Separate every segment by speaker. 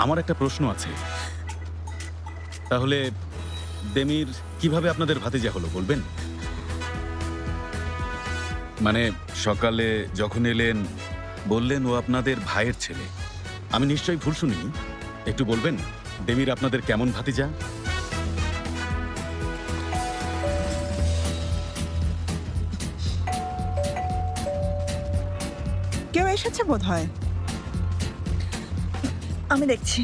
Speaker 1: আমার একটা প্রশ্ন আছে। তাহলে দেমির কিভাবে আপনাদের ভাতিজা হলো বলবেন? মানে সকালে যখন এলেন বললেন ও আপনাদের ভাইয়ের ছেলে। আমি নিশ্চয়ই ভুল শুনিনি। একটু বলবেন দেমির আপনাদের কেমন ভাতিজা?
Speaker 2: কেউ এসেছে বোধ হয়।
Speaker 3: আমি দেখছি।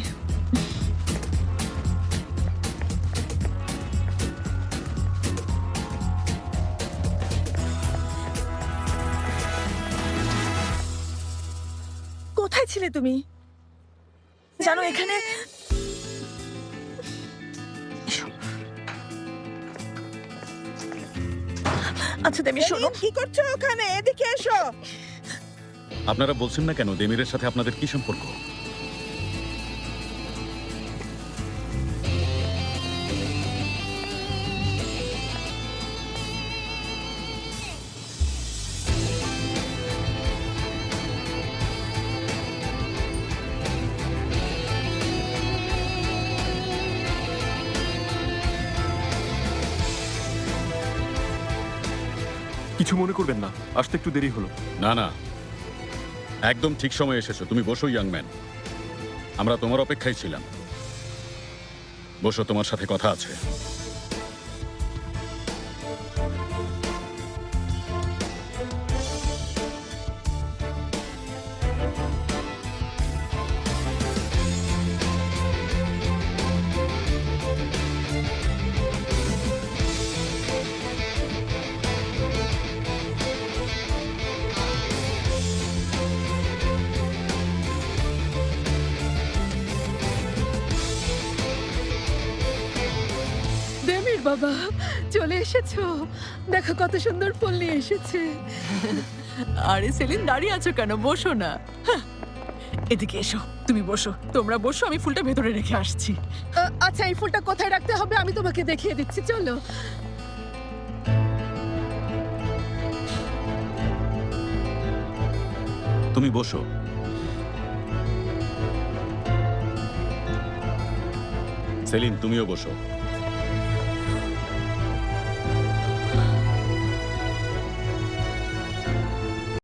Speaker 3: কোথায় ছিলে তুমি? জানো এখানে আচ্ছা দেবী শোনো,
Speaker 2: কি করছো ওখানে? এদিকে এসো।
Speaker 1: আপনারা বলছেন না কেন দেমিরের সাথে আপনাদের কি সম্পর্ক?
Speaker 4: কিছু মনে করবেন না, আসতে একটু দেরি হলো।
Speaker 1: না না, একদম ঠিক সময় এসেছো। তুমি বসো ইয়াং ম্যান, আমরা তোমার অপেক্ষায় ছিলাম। বসো, তোমার সাথে কথা আছে।
Speaker 5: দেমির বাবা চলে এসেছো, দেখো কত সুন্দর ফুল নিয়ে এসেছে।
Speaker 6: আরে সেলিন, দাঁড়িয়ে আছো কেন? বসো না। হাহ, এদিকে এসো, তুমি বসো। তোমরা বসো, আমি ফুলটা ভেতরে রেখে আসছি।
Speaker 5: আচ্ছা এই ফুলটা কোথায় রাখতে হবে আমি তোমাকে দেখিয়ে দিচ্ছি, চলো।
Speaker 1: তুমি বসো। সেলিন, তুমিও বসো।